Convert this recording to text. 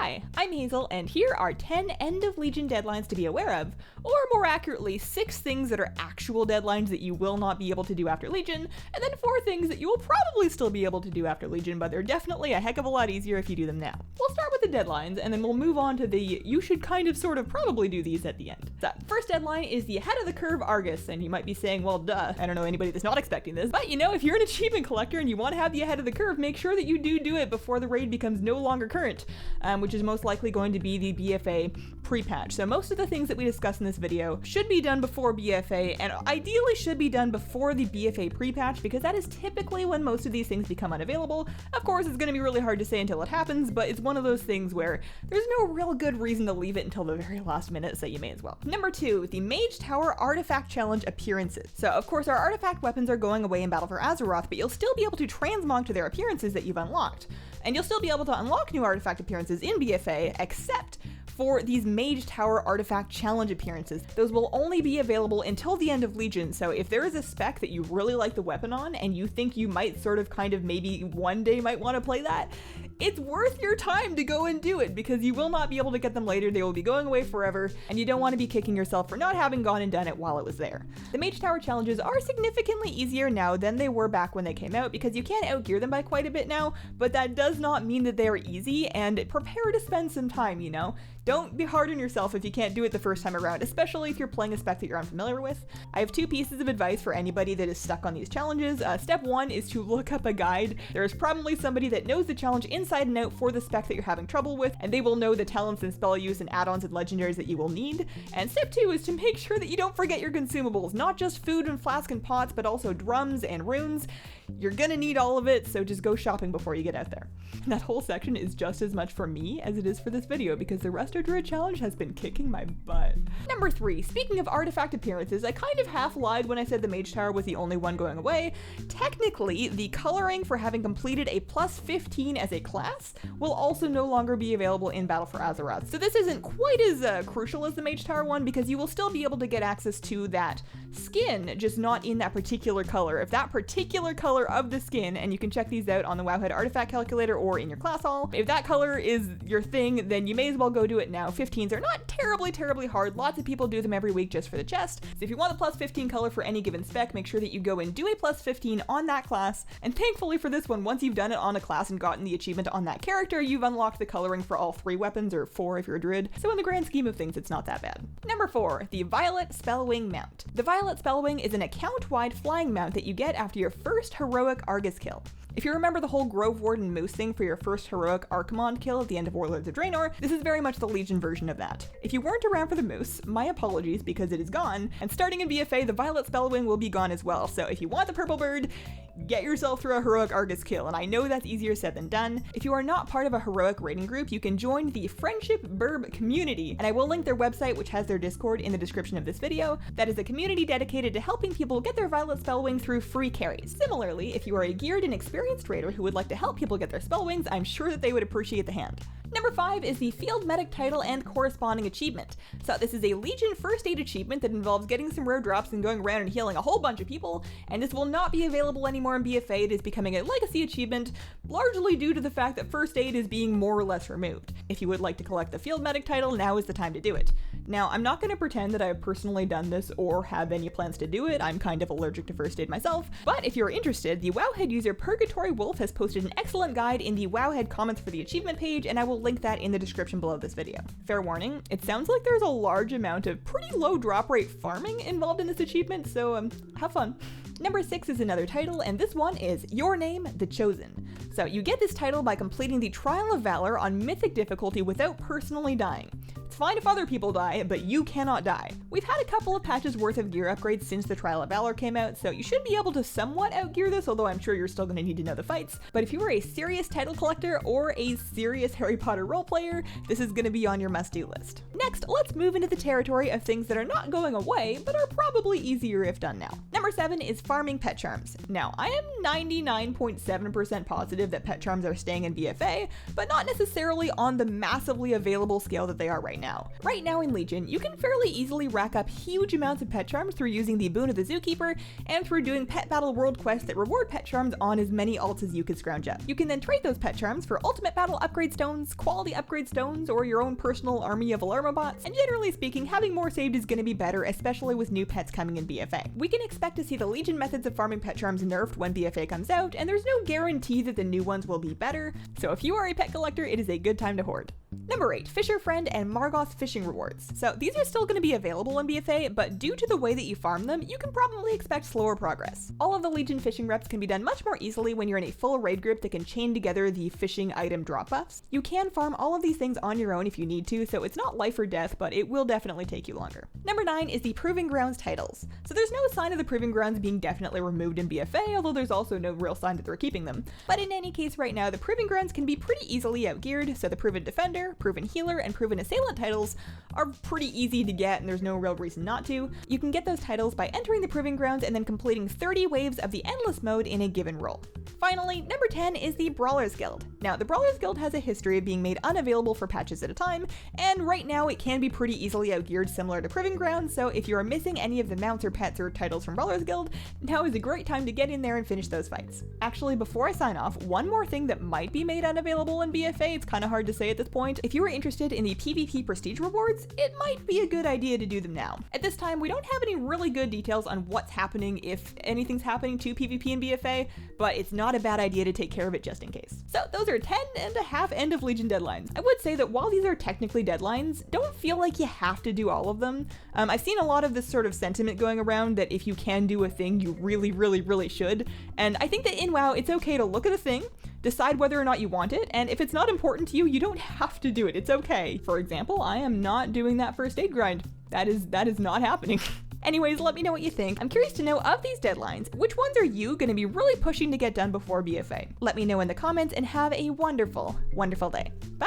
Hi, I'm Hazel, and here are 10 end of Legion deadlines to be aware of, or more accurately, 6 things that are actual deadlines that you will not be able to do after Legion, and then 4 things that you will probably still be able to do after Legion, but they're definitely a heck of a lot easier if you do them now. We'll start with the deadlines, and then we'll move on to the you should kind of sort of probably do these at the end. So, first deadline is the ahead of the curve Argus, and you might be saying, well, duh, I don't know anybody that's not expecting this, but you know, if you're an achievement collector and you want to have the ahead of the curve, make sure that you do it before the raid becomes no longer current, which is most likely going to be the BfA pre-patch. So most of the things that we discuss in this video should be done before BfA, and ideally should be done before the BfA pre-patch, because that is typically when most of these things become unavailable. Of course, it's going to be really hard to say until it happens, but it's one of those things where there's no real good reason to leave it until the very last minute, so you may as well. Number 2, the Mage Tower Artifact Challenge appearances. So of course our artifact weapons are going away in Battle for Azeroth, but you'll still be able to transmog to their appearances that you've unlocked. And you'll still be able to unlock new artifact appearances in BfA, except for these Mage Tower Artifact Challenge appearances. Those will only be available until the end of Legion, so if there is a spec that you really like the weapon on, and you think you might sort of kind of maybe one day might want to play that, it's worth your time to go and do it, because you will not be able to get them later, they will be going away forever, and you don't want to be kicking yourself for not having gone and done it while it was there. The Mage Tower challenges are significantly easier now than they were back when they came out, because you can outgear them by quite a bit now, but that does not mean that they are easy, and prepare to spend some time, you know? Don't be hard on yourself if you can't do it the first time around, especially if you're playing a spec that you're unfamiliar with. I have 2 pieces of advice for anybody that is stuck on these challenges. Step 1 is to look up a guide. There is probably somebody that knows the challenge inside and out for the spec that you're having trouble with, and they will know the talents and spell use and add-ons and legendaries that you will need. And step 2 is to make sure that you don't forget your consumables, not just food and flask and pots, but also drums and runes. You're gonna need all of it, so just go shopping before you get out there. That whole section is just as much for me as it is for this video, because the Resto Druid challenge has been kicking my butt. Number 3, speaking of artifact appearances, I kind of half lied when I said the Mage Tower was the only one going away. Technically, the coloring for having completed a plus 15 as a class will also no longer be available in Battle for Azeroth. So this isn't quite as crucial as the Mage Tower one, because you will still be able to get access to that skin, just not in that particular color. If that particular color of the skin, and you can check these out on the Wowhead artifact calculator or in your class hall, if that color is your thing, then you may as well go do it now. 15s are not terribly hard. Lots of people do them every week just for the chest. So if you want the plus 15 color for any given spec, make sure that you go and do a plus 15 on that class. And thankfully for this one, once you've done it on a class and gotten the achievement on that character, you've unlocked the coloring for all 3 weapons, or 4 if you're a druid. So in the grand scheme of things, it's not that bad. Number 4, the Violet Spellwing mount. The Violet Spellwing is an account-wide flying mount that you get after your first heroic Argus kill. If you remember the whole Grove Warden Moose thing for your first heroic Archimond kill at the end of Warlords of Draenor, this is very much the Legion version of that. If you weren't around for the Moose, my apologies, because it is gone, and starting in BfA, the Violet Spellwing will be gone as well, so if you want the purple bird, get yourself through a heroic Argus kill, and I know that's easier said than done. If you are not part of a heroic raiding group, you can join the Friendship Burb community, and I will link their website, which has their Discord, in the description of this video. That is a community dedicated to helping people get their Violet Spellwing through free carries. Similarly, if you are a geared and experienced raider who would like to help people get their Spellwings, I'm sure that they would appreciate the hand. Number 5 is the Field Medic title and corresponding achievement. So this is a Legion First Aid achievement that involves getting some rare drops and going around and healing a whole bunch of people, and this will not be available anymore in BfA. It is becoming a legacy achievement, largely due to the fact that First Aid is being more or less removed. If you would like to collect the Field Medic title, now is the time to do it. Now, I'm not going to pretend that I have personally done this or have any plans to do it. I'm kind of allergic to First Aid myself, but if you're interested, the Wowhead user Purgatory Wolf has posted an excellent guide in the Wowhead comments for the achievement page, and I will link that in the description below this video. Fair warning, it sounds like there's a large amount of pretty low drop rate farming involved in this achievement, so have fun. Number 6 is another title, and this one is Your Name, the Chosen. So you get this title by completing the Trial of Valor on Mythic difficulty without personally dying. It's fine if other people die, but you cannot die. We've had a couple of patches worth of gear upgrades since the Trial of Valor came out, so you should be able to somewhat outgear this, although I'm sure you're still going to need to know the fights. But if you are a serious title collector or a serious Harry Potter role player, this is going to be on your must-do list. Next, let's move into the territory of things that are not going away, but are probably easier if done now. Number 7 is farming pet charms. Now, I am 99.7% positive that pet charms are staying in BfA, but not necessarily on the massively available scale that they are right now. Right now in Legion, you can fairly easily rack up huge amounts of pet charms through using the Boon of the Zookeeper and through doing pet battle world quests that reward pet charms on as many alts as you could scrounge up. You can then trade those pet charms for ultimate battle upgrade stones, quality upgrade stones, or your own personal army of Alarma bots, and generally speaking, having more saved is going to be better, especially with new pets coming in BfA. We can expect to see the Legion methods of farming pet charms nerfed when BfA comes out, and there's no guarantee that the new ones will be better, so if you are a pet collector, it is a good time to hoard. Number 8, Fisher Friend and Margoth fishing rewards. So these are still going to be available in BfA, but due to the way that you farm them, you can probably expect slower progress. All of the Legion fishing reps can be done much more easily when you're in a full raid group that can chain together the fishing item drop buffs. You can farm all of these things on your own if you need to, so it's not life or death, but it will definitely take you longer. Number 9 is the Proving Grounds titles. So there's no sign of the Proving Grounds being definitely removed in BfA, although there's also no real sign that they're keeping them. But in any case right now, the Proving Grounds can be pretty easily outgeared, so the Proven Defender, Proven Healer, and Proven Assailant titles are pretty easy to get and there's no real reason not to. You can get those titles by entering the Proving Grounds and then completing 30 waves of the Endless mode in a given role. Finally, number 10 is the Brawlers Guild. Now, the Brawlers Guild has a history of being made unavailable for patches at a time, and right now it can be pretty easily outgeared similar to Proving Grounds, so if you are missing any of the mounts or pets or titles from Brawlers Guild, now is a great time to get in there and finish those fights. Actually, before I sign off, one more thing that might be made unavailable in BfA, it's kind of hard to say at this point. If you are interested in the PvP prestige rewards, it might be a good idea to do them now. At this time, we don't have any really good details on what's happening, if anything's happening to PvP in BfA, but it's not a bad idea to take care of it just in case. So those are 10.5 end of Legion deadlines. I would say that while these are technically deadlines, don't feel like you have to do all of them. I've seen a lot of this sort of sentiment going around that if you can do a thing, you really should. And I think that in WoW, it's okay to look at a thing, decide whether or not you want it, and if it's not important to you, you don't have to do it. It's okay. For example, I am not doing that first aid grind. That is not happening. Anyways, let me know what you think. I'm curious to know, of these deadlines, which ones are you going to be really pushing to get done before BfA? Let me know in the comments and have a wonderful, wonderful day. Bye!